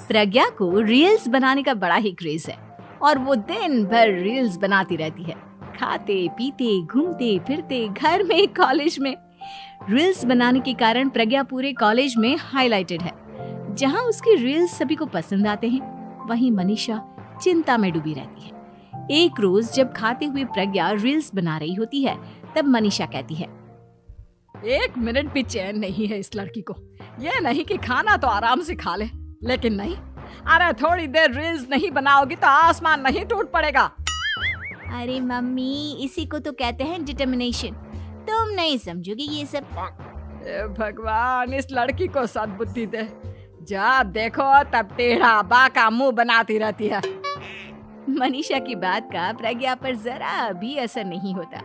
प्रज्ञा को रील्स बनाने का बड़ा ही क्रेज है और वो दिन भर रील्स बनाती रहती है। खाते पीते घूमते फिरते घर में कॉलेज में रील्स बनाने के कारण प्रज्ञा पूरे कॉलेज में हाईलाइटेड है। जहां उसकी रील्स सभी को पसंद आते हैं, वहीं मनीषा चिंता में डूबी रहती है। एक रोज जब खाते हुए प्रज्ञा रील्स बना रही होती है, तब मनीषा कहती है, 1 मिनट भी चैन नहीं है इस लड़की को। ये नहीं कि खाना तो आराम से खा ले, लेकिन नहीं, अरे थोड़ी देर रील्स नहीं बनाओगी तो आसमान नहीं टूट पड़ेगा। अरे मम्मी, इसी को तो कहते हैं डिटर्मिनेशन। तुम नहीं समझोगी ये सब। भगवान, इस लड़की को सद्बुद्धि दे। जब देखो तब टेढ़ा बाका मुंह बनाती रहती है। मनीषा की बात का प्रज्ञा पर जरा भी असर नहीं होता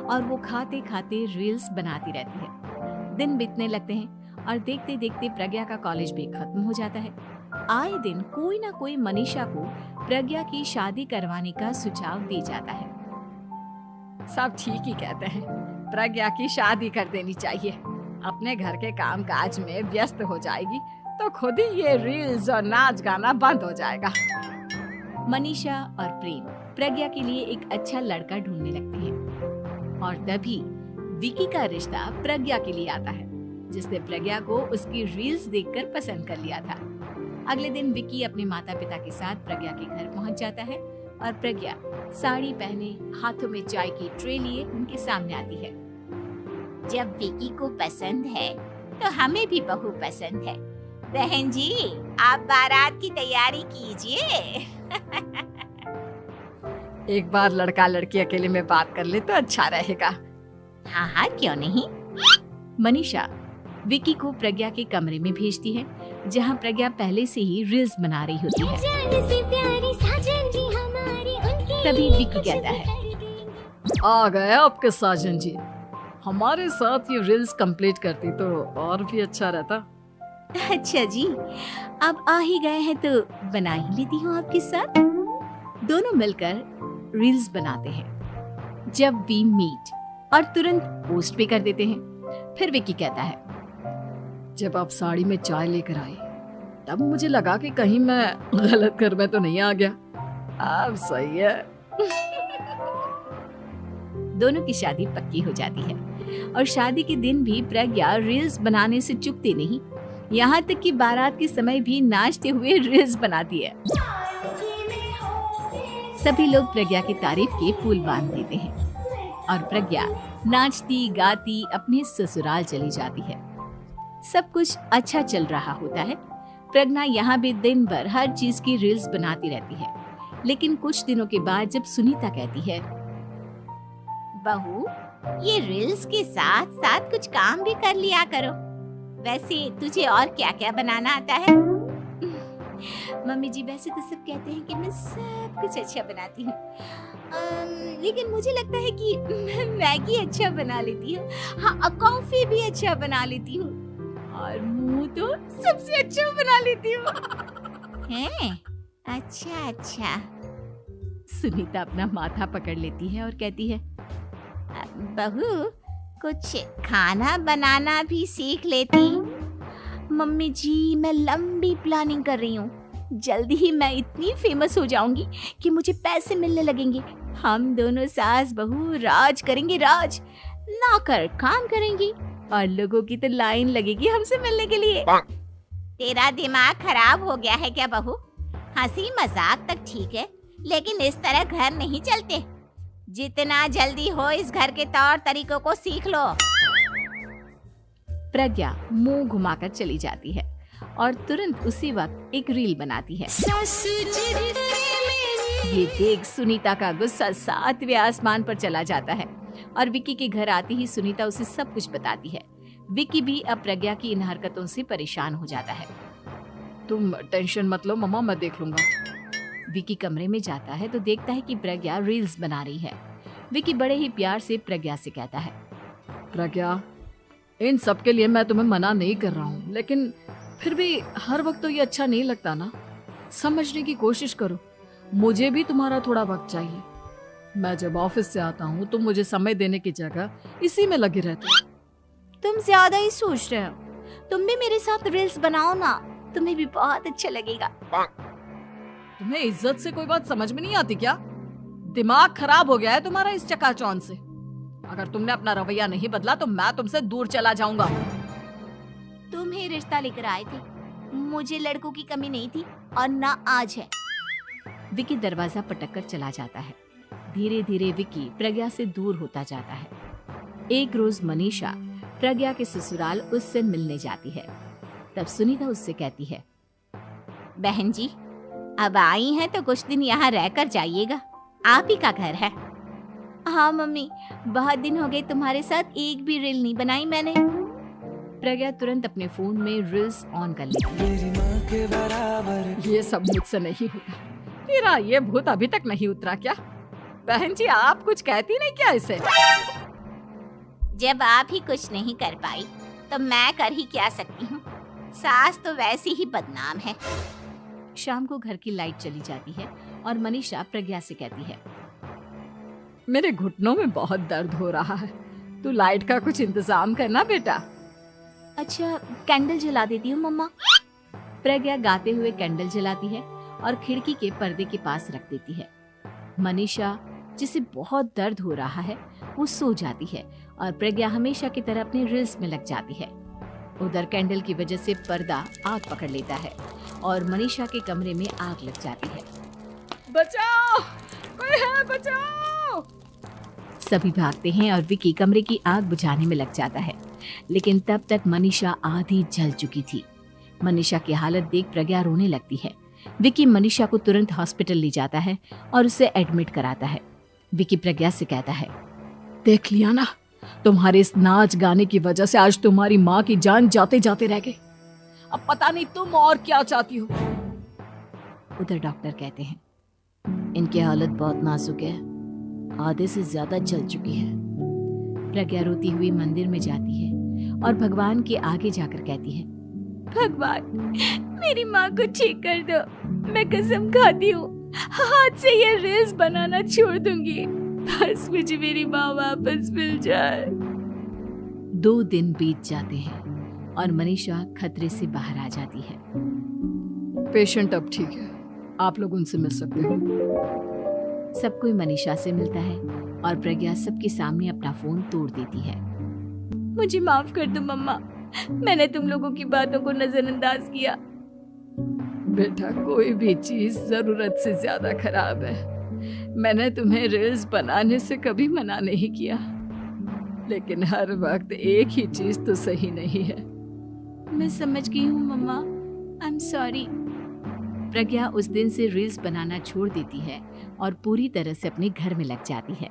और वो खाते खाते रील्स बनाती रहती है। दिन बीतने लगते हैं और देखते देखते प्रज्ञा का कॉलेज भी खत्म हो जाता है। आए दिन कोई ना कोई मनीषा को प्रज्ञा की शादी करवाने का सुझाव दे जाता है। सब ठीक ही कहते हैं, प्रज्ञा की शादी कर देनी चाहिए। अपने घर के काम काज में व्यस्त हो जाएगी तो खुद ही ये रील्स और नाच गाना बंद हो जाएगा। मनीषा और प्रेम प्रज्ञा के लिए एक अच्छा लड़का ढूंढने लगते हैं और तभी विकी का रिश्ता प्रज्ञा के लिए आता है, जिसने प्रज्ञा को उसकी रील्स देखकर पसंद कर लिया था। अगले दिन विकी अपने माता पिता के साथ प्रज्ञा के घर पहुंच जाता है और प्रज्ञा साड़ी पहने हाथों में चाय की ट्रे लिए उनके सामने आती है। जब विकी को पसंद है तो हमें भी बहू पसंद है। बहन जी, आप बारात की तैयारी कीजिए। एक बार लड़का लड़की अकेले में बात कर ले तो अच्छा रहेगा। हाँ हाँ, क्यों नहीं। मनीषा विकी को प्रज्ञा के कमरे में भेजती है, जहां प्रज्ञा पहले से ही रील्स बना रही होती है। तभी विकी कहता है, आ गए आपके साजन जी। हमारे साथ ये रील्स कंप्लीट करती तो और भी अच्छा रहता। अच्छा जी, अब आ ही गए हैं तो बना ही लेती हूँ आपके साथ। दोनों मिलकर रील्स बनाते हैं। जब वी मीट और तुरंत पोस्ट भी कर देते हैं। फिर विकी कहता है, जब आप साड़ी में चाय लेकर आई तब मुझे लगा कि कहीं मैं गलत घर में तो नहीं आ गया। अब सही है। दोनों की शादी पक्की हो जाती है और शादी के दिन भी प्रज्ञा रील्स बनाने से चूकती नहीं। यहाँ तक कि बारात के समय भी नाचते हुए रील्स बनाती है। सभी लोग प्रज्ञा की तारीफ के पुल बांध देते हैं और प्रज्ञा नाचती गाती अपने ससुराल चली जाती है। सब कुछ अच्छा चल रहा होता है। प्रज्ञा यहाँ भी दिन भर हर चीज की रील्स बनाती रहती है। लेकिन कुछ दिनों के बाद जब सुनीता कहती है, बहू, ये रील्स के साथ साथ कुछ काम भी कर लिया करो। वैसे तुझे और क्या क्या बनाना आता है? मम्मी जी, वैसे तो सब कहते हैं कि मैं सब कुछ अच्छा बनाती हूँ, लेकिन मुझे लगता है कि मैं मैगी अच्छा बना लेती हूँ। हाँ, कॉफी भी अच्छा बना लेती हूँ और मुंह तो सबसे अच्छा बना लेती हूँ। हैं? अच्छा अच्छा। सुनीता अपना माथा पकड़ लेती है और कहती है, बहू, कुछ खाना बनाना भी सीख लेती। मम्मी जी, मैं लंबी प्लानिंग कर रही हूँ। जल्दी ही मैं इतनी फेमस हो जाऊंगी कि मुझे पैसे मिलने लगेंगे। हम दोनों सास बहू राज करेंगे, राज ना कर काम करेंगी और लोगों की तो लाइन लगेगी हमसे मिलने के लिए। तेरा दिमाग खराब हो गया है क्या बहू? हंसी मजाक तक ठीक है, लेकिन इस तरह घर नहीं चलते। जितना जल्दी हो इस घर के तौर तरीकों को सीख लो। प्रज्ञा मुंह घुमाकर चली जाती है और तुरंत उसी वक्त एक रील बनाती है। ये देख सुनीता का गुस्सा 7वें आसमान पर चला जाता है और विकी के घर आती ही सुनीता उसे सब कुछ बताती है। विकी भी अब प्रज्ञा की इन हरकतों से परेशान हो जाता है। तुम टेंशन मत लो मम्मा, मैं देख लूंगा। विकी कमरे में जाता है तो देखता है कि प्रज्ञा रील्स बना रही है। विकी बड़े ही प्यार से प्रज्ञा से कहता है, प्रज्ञा, इन सब के लिए मैं तुम्हें मना नहीं कर रहा हूँ, लेकिन फिर भी हर वक्त तो ये अच्छा नहीं लगता ना। समझने की कोशिश करो, मुझे भी तुम्हारा थोड़ा वक्त चाहिए। मैं जब ऑफिस से आता हूँ तो मुझे समय देने की जगह इसी में लगे रहते हो। तुम ज्यादा ही सोच रहे हो। तुम भी मेरे साथ रील्स बनाओ ना। तुम्हें भी बहुत अच्छा लगेगा। तुम्हें इज्जत से कोई बात समझ में नहीं आती क्या? दिमाग खराब हो गया है तुम्हारा इस चकाचौंध से। अगर तुमने अपना रवैया नहीं बदला तो मैं तुमसे दूर चला जाऊंगा। तुम ही रिश्ता लेकर आए थे, मुझे लड़कों की कमी नहीं थी और ना आज है। विकी दरवाजा पटक कर चला जाता है। धीरे धीरे विकी प्रज्ञा से दूर होता जाता है। एक रोज मनीषा प्रज्ञा के ससुराल उससे मिलने जाती है। तब सुनीता उससे कहती है, बहन जी, अब आई हैं तो कुछ दिन यहाँ रहकर जाइएगा, आप ही का घर है। हाँ मम्मी, बहुत दिन हो गए तुम्हारे साथ एक भी रील नहीं बनाई मैंने। प्रज्ञा तुरंत अपने फोन में रील्स ऑन कर लेती है। ये सब मुझसे नहीं होता। तेरा ये भूत अभी तक नहीं उतरा क्या? बहन जी, आप कुछ कहती नहीं क्या इसे? जब आप ही कुछ नहीं कर पाई तो मैं कर ही क्या सकती हूँ। सास तो वैसी ही बदनाम है। शाम को घर की लाइट चली जाती है और मनीषा प्रज्ञा से कहती है, मेरे घुटनों में बहुत दर्द हो रहा है, तू लाइट का कुछ इंतजाम करना बेटा। अच्छा, कैंडल जला देती हूँ मम्मा। प्रज्ञा गाते हुए कैंडल जलाती है और खिड़की के पर्दे के पास रख देती है। मनीषा, जिसे बहुत दर्द हो रहा है, वो सो जाती है और प्रज्ञा हमेशा की तरह अपने रील्स में लग जाती है। उधर कैंडल की वजह से पर्दा आग पकड़ लेता है और मनीषा के कमरे में आग लग जाती है। बचाओ, कोई है, बचाओ। सभी भागते हैं और विकी कमरे की आग बुझाने में लग जाता है, लेकिन तब तक मनीषा आधी जल चुकी थी। मनीषा की हालत देख प्रज्ञा रोने लगती है। विकी मनीषा को तुरंत हॉस्पिटल ले जाता है और उसे एडमिट कराता है। विकी प्रज्ञा से कहता है, देख लिया ना, तुम्हारे इस नाच गाने की वजह से आज तुम्हारी माँ की जान जाते जाते रह गई। अब पता नहीं तुम और क्या चाहती हो। उधर डॉक्टर कहते हैं, इनकी हालत बहुत नाजुक है, आधे से ज्यादा जल चुकी है। प्रज्ञा रोती हुई मंदिर में जाती है और भगवान के आगे जाकर कहती है, भगवान, मेरी माँ को ठीक कर दो। मैं कसम खाती हूँ, हाथ से ये रील्स बनाना छोड़ दूंगी। बस मुझे मेरी माँ वापस मिल जाए। 2 दिन बीत जाते हैं और मनीषा खतरे से बाहर आ जाती है। पेशेंट अब ठीक है, आप लोग उनसे मिल सकते हो। सब कोई मनीषा से मिलता है और प्रज्ञा सबके सामने अपना फोन तोड़ देती है। मुझे माफ कर दो मम्मा, मैंने तुम लोगों की बातों को नजरअंदाज किया। बेटा, कोई भी चीज जरूरत से ज्यादा खराब है। मैंने तुम्हें रील्स बनाने से कभी मना नहीं किया, लेकिन हर वक्त एक ही चीज तो सही नहीं है। मैं समझ गई हूँ मम्मा, आई एम सॉरी। प्रज्ञा उस दिन से रील्स बनाना छोड़ देती है और पूरी तरह से अपने घर में लग जाती है।